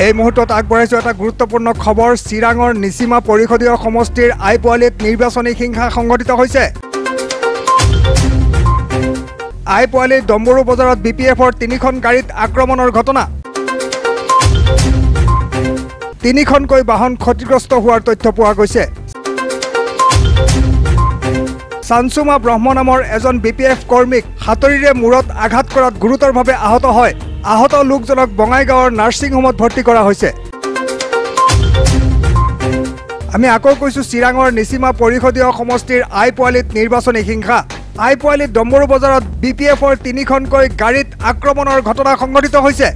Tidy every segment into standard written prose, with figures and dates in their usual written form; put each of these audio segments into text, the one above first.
এই মুহূৰ্তত আগবঢ়াইছো এটা গুৰুত্বপূৰ্ণ খবৰ চিৰাঙৰ নিচিমা পৰিষদীয় সমষ্টিৰ আইপোৱালিত নিৰ্বাচনী হিংসা সংঘটিত হৈছে আইপোৱালিত ডম্বৰু বজাৰত বিপিএফৰ 3খন গাড়ীত আক্ৰমণৰ ঘটনা 3খনকৈ বাহন ক্ষতিগ্ৰস্ত হোৱাৰ তথ্য পোৱা গৈছে সানসুমা ব্ৰহ্ম নামৰ এজন বিপিএফ কৰ্মীক হাতৰিৰে মূৰত আঘাত কৰাত গুৰুতৰভাৱে আহত হয় আহত লোকজনক বঙাইগাঁৱৰ নাৰ্ছিং হোমত ভৰ্তি কৰা হৈছে আমি আকৌ কৈছো চিৰাঙৰ নিচিমা পৰিষদীয় সমষ্টিৰ আইপোৱালিত নিৰ্বাচনী হিংসা আইপোৱালিত ডম্বৰু বজাৰত বিপিএফৰ 3খনকৈ গাড়ীত আক্ৰমণৰ ঘটনা সংঘটিত হৈছে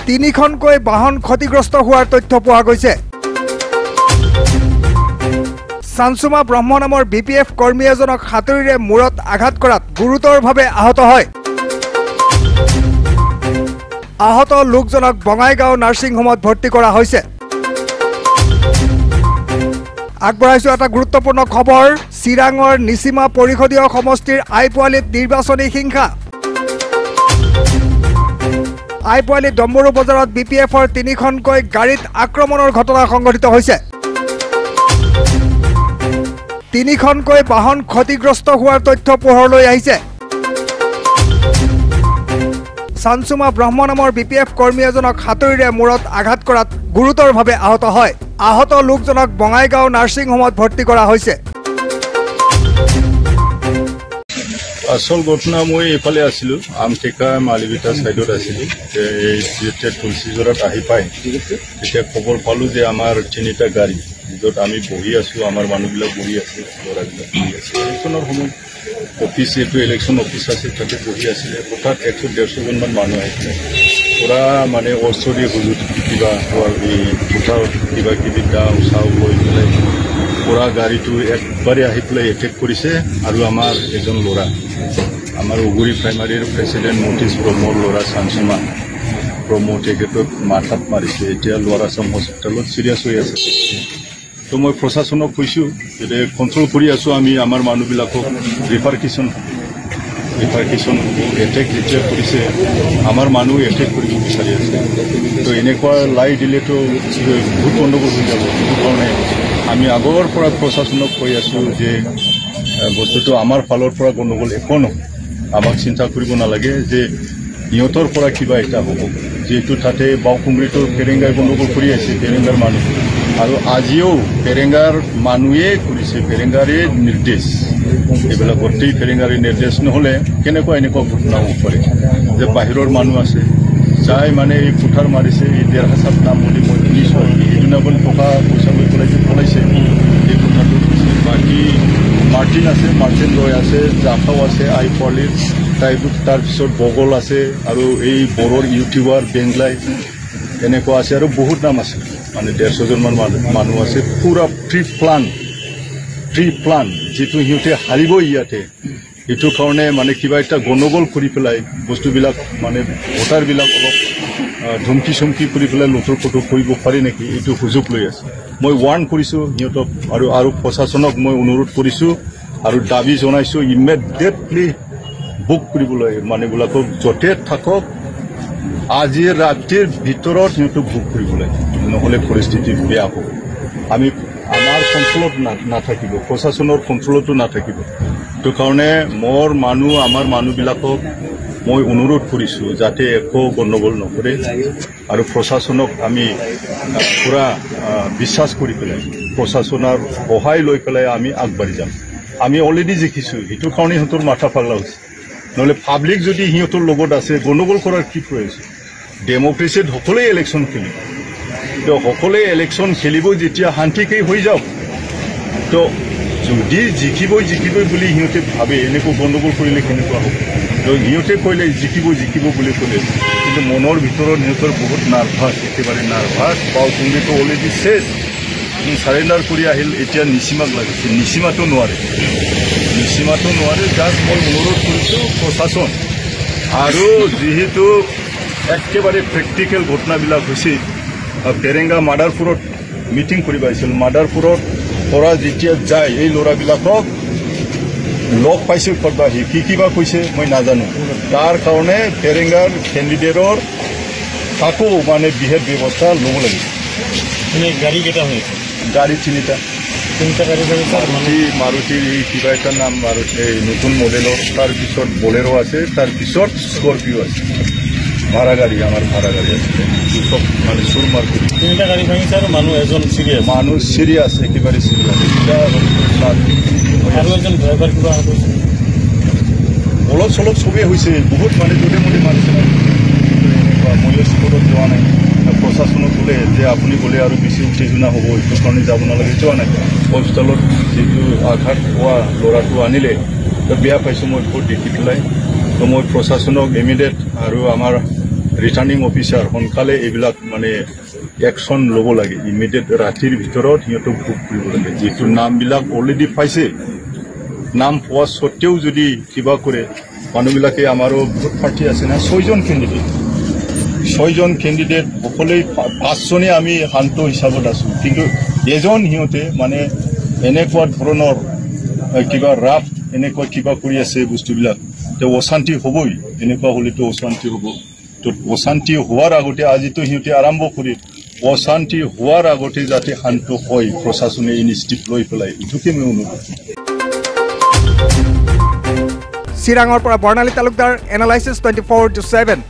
3খনকৈ বাহন ক্ষতিগ্ৰস্ত হোৱাৰ তথ্য পোৱা গৈছে সানসুমা ব্ৰহ্ম নামৰ বিপিএফ কৰ্মী এজনক হাতৰিৰে মূৰত আঘাত কৰাত গুৰুতৰভাৱে আহত হয় আহত লোকজনক বঙাইগাঁও নাৰ্ছিং হোমত ভৰ্তি কৰা হৈছে আগবঢ়াইছো এটা গুৰুত্বপূৰ্ণ খবৰ চিৰাঙৰ নিচিমা পৰিষদীয় সমষ্টিৰ আইপোৱালিত নিৰ্বাচনী হিংসা আইপোৱালিত ডম্বৰু বজাৰত বিপিএফৰ 3খনকৈ গাড়ীত আক্ৰমণৰ ঘটনা সংঘটিত হৈছে 3খনকৈ বাহন ক্ষতিগ্ৰস্ত হোৱাৰ তথ্য পোহৰলৈ আহিছে সানসুমা ব্ৰহ্ম নামৰ বিপিএফ কৰ্মী এজনক হাতৰিৰে মূৰত আঘাত কৰাত গুৰুতৰভাৱে আহত হয় আহত লোকজনক বঙাইগাঁও নাৰ্ছিং হোমত ভৰ্তি কৰা হৈছে আসল ঘটনা মই এফালে আছিলো আমটেকা মালিবিটা সাইডত আছিলো এই যেতিয়া তুলসীজোৰত আহি পাই তেতিয়া খবৰ পালো যে আমাৰ 3টা গাড়ী য'ত আমি বহি আছো আমাৰ মানুহবিলাক বহি আছে ল'ৰাবিলাক বহি আছে ইলেকশ্যনৰ সময় অফিচ এইটো ইলেকশ্যন অফিচ আছে তাতে বহি আছিলে হঠাৎ 100-150 জনমান মানুহ আহিছিলে পুৰা মানে অস্ত্ৰৰে হুজুত কিবা কোঠাৰ কিবা কিবি গাঁও চাও হৈ পেলাই পুৰা গাড়ীটো একবাৰে আহি পেলাই এটেক কৰিছে আৰু আমাৰ এজন ল'ৰা আমাৰ উগুৰি প্ৰাইমাৰীৰ প্ৰেচিডেণ্ট মতিছ ব্ৰহ্মৰ ল'ৰা সানসুমা ব্ৰহ্ম তেখেতক মাথাত মাৰিছে এতিয়া ল'ৰা চাম হস্পিটেলত চিৰিয়াছ হৈ আছে তো মই প্ৰশাসনক কৈছোঁ যে কণ্ট্ৰল কৰি আছোঁ আমি আমাৰ মানুহবিলাকক ৰিপাৰ্কিশ্যন এটেক যেতিয়া কৰিছে আমাৰ মানুহ এটেক কৰিব বিচাৰি আছে তো এনেকুৱা লাই দিলেতো বহুত গণ্ডগোল হৈ যাব সেইটো কাৰণে আমি আগৰ পৰা প্ৰশাসনক কৈ আছোঁ যে বস্তুটো আমাৰ ফালৰ পৰা গণ্ডগোল একো নহয় আমাক চিন্তা কৰিব নালাগে যে সিহঁতৰ পৰা কিবা এটা হ'ব যিহেতু তাতে বাওকুমৰিটো পেৰেংগাই গণ্ডগোল কৰি আছে পেৰেংগাৰ মানুহ আৰু আজিও পেৰেংগাৰ মানুহে কৰিছে পেৰেংগাৰে নিৰ্দেশ এইবিলাক গোটেই পেৰেংগাৰে নিৰ্দেশ নহ'লে কেনেকুৱা এনেকুৱা ঘটনা হ'ব পাৰে যে বাহিৰৰ মানুহ আছে যাই মানে এই কোঠাৰ মাৰিছে এই 1,500 নাম বুলি মই শুনিছোঁ সেইদিনাখন টকা পইচা লৈ পেলাই যে পলাইছে এই কোঠাটো বাকী মাৰ্টিন আছে মাৰ্টিন ৰয় আছে জাফাও আছে আইপোৱালিত তাৰপিছত বগল আছে আৰু এই বড়োৰ ইউটিউবাৰ বেংলাই এনেকুৱা আছে আৰু বহুত নাম আছে মানে 150 জনমান মানুহ আছে পুৰা প্ৰি প্লান যিটো সিহঁতে হাৰিব ইয়াতে এইটো কাৰণে মানে কিবা এটা গণ্ডগোল কৰি পেলাই বস্তুবিলাক মানে ভোটাৰবিলাক অলপ ধমকি চমকি কৰি পেলাই লুটৰ পুটৰ কৰিব পাৰি নেকি এইটো সুযোগ লৈ আছে মই ৱাৰ্ণ কৰিছোঁ সিহঁতক আৰু প্ৰশাসনক মই অনুৰোধ কৰিছোঁ আৰু দাবী জনাইছোঁ ইমিডিয়েটলি বুক কৰিবলৈ মানুহবিলাকক য'তে থাকক আজি ৰাতিৰ ভিতৰত সিহঁতক বুক কৰিবলৈ নহ'লে পৰিস্থিতি বেয়া হ'ব আমি আমাৰ কণ্ট্ৰলত নাথাকিব প্ৰশাসনৰ কণ্ট্ৰলতো নাথাকিব সেইটো কাৰণে মোৰ মানুহ আমাৰ মানুহবিলাকক মই অনুৰোধ কৰিছোঁ যাতে একো গণ্ডগোল নকৰে আৰু প্ৰশাসনক আমি পুৰা বিশ্বাস কৰি পেলাই প্ৰশাসনৰ সহায় লৈ পেলাই আমি আগবাঢ়ি যাম আমি অলৰেডি দেখিছোঁ সেইটো কাৰণে সিহঁতৰ মাথা পাগলা হৈছে নহ'লে পাব্লিক যদি সিহঁতৰ লগত আছে গণ্ডগোল কৰাৰ কি প্ৰয়োজন ডেমক্ৰেচিত সকলোৱে ইলেকশ্যন খেলিব তো সকলোৱে ইলেকশ্যন খেলিব যেতিয়া শান্তিকেই হৈ যাওক তো যদি জিকিবই বুলি সিহঁতে ভাবে এনেকৈ গণ্ডগোল কৰিলে কেনেকুৱা হ'ব তো সিহঁতে কৈলে জিকিব বুলি ক'লে কিন্তু মনৰ ভিতৰত সিহঁতৰ বহুত নাৰ্ভাছ একেবাৰে নাৰ্ভাছ বাওকুমৰিটো অলৰেডি চেছ চাৰেণ্ডাৰ কৰি আহিল এতিয়া নিচিমাক লাগিছে নিচিমাটো নোৱাৰে জাষ্ট মই অনুৰোধ কৰিছোঁ প্ৰশাসন আৰু যিহেতু একেবাৰে প্ৰেক্টিকেল ঘটনাবিলাক হৈছে পেৰেংগা মাদাৰপুৰত মিটিং কৰিব আহিছিল মাদাৰপুৰত পৰা যেতিয়া যায় এই ল'ৰাবিলাকক লগ পাইছে ক'ৰবাত কি কিবা কৈছে মই নাজানো তাৰ কাৰণে পেৰেংগাৰ কেণ্ডিডেটৰ তাকো মানে বিশেষ ব্যৱস্থা ল'ব লাগিব গাড়ী কেইটা হৈছে গাড়ী তিনিটা গাড়ী মাৰুতিৰ এই কিবা এটা নাম মাৰুতি এই নতুন মডেলৰ তাৰপিছত বলেৰো আছে তাৰপিছত স্কৰপিঅ' আছে ভাড়া গাড়ী আমাৰ ভাড়া গাড়ী আছে চব মানে চুৰ মাৰ কৰি তিনিটা গাড়ী ভাঙিছে আৰু মানুহ এজন চিৰিয়াছ মানুহ চিৰিয়াছ একেবাৰে চিৰিয়াছ আৰু এজন ড্ৰাইভাৰ কিবা অলপ চলপ চবেই হৈছে বহুত মানে য'তে মতে মাৰিছে এনেকুৱা ময়ো স্কুলত যোৱা নাই প্ৰশাসনক বোলে যে আপুনি বোলে আৰু বেছি উত্তেজনা হ'ব এইটো কাৰণে যাব নালাগে যোৱা নাই হস্পিটেলত যিটো আঘাত হোৱা ল'ৰাটো আনিলে তো বেয়া পাইছোঁ মই বহুত দেখি পেলাই তো মই প্ৰশাসনক ইমিডিয়েট আৰু আমাৰ ৰিটাৰ্ণিং অফিচাৰ সোনকালে এইবিলাক মানে একশ্যন ল'ব লাগে ইমিডিয়েট ৰাতিৰ ভিতৰত সিহঁতক বুক কৰিব লাগে যিটো নামবিলাক অলৰেডি পাইছে নাম পোৱা স্বত্তেও যদি কিবা কৰে মানুহবিলাকে আমাৰো বহুত পাৰ্টি আছে না 6জন কেণ্ডিডেট সকলোৱে 5জনে আমি শান্ত হিচাপত আছোঁ কিন্তু এজন সিহঁতে মানে এনেকুৱা ধৰণৰ কিবা ৰাপ এনেকুৱা কিবা কৰি আছে বস্তুবিলাক তো অশান্তি হ'বই এনেকুৱা হ'লেতো অশান্তি হ'ব তো অশান্তি হোৱাৰ আগতে আজিতো সিহঁতে আৰম্ভ কৰি অশান্তি হোৱাৰ আগতে যাতে শান্ত হয় প্ৰশাসনে ইনিচিয়েটিভ লৈ পেলাই এইটোকে মই অনুৰোধ চিৰাঙৰ পৰা বৰ্ণালী তালুকদাৰ এনালাইচিছ 24/7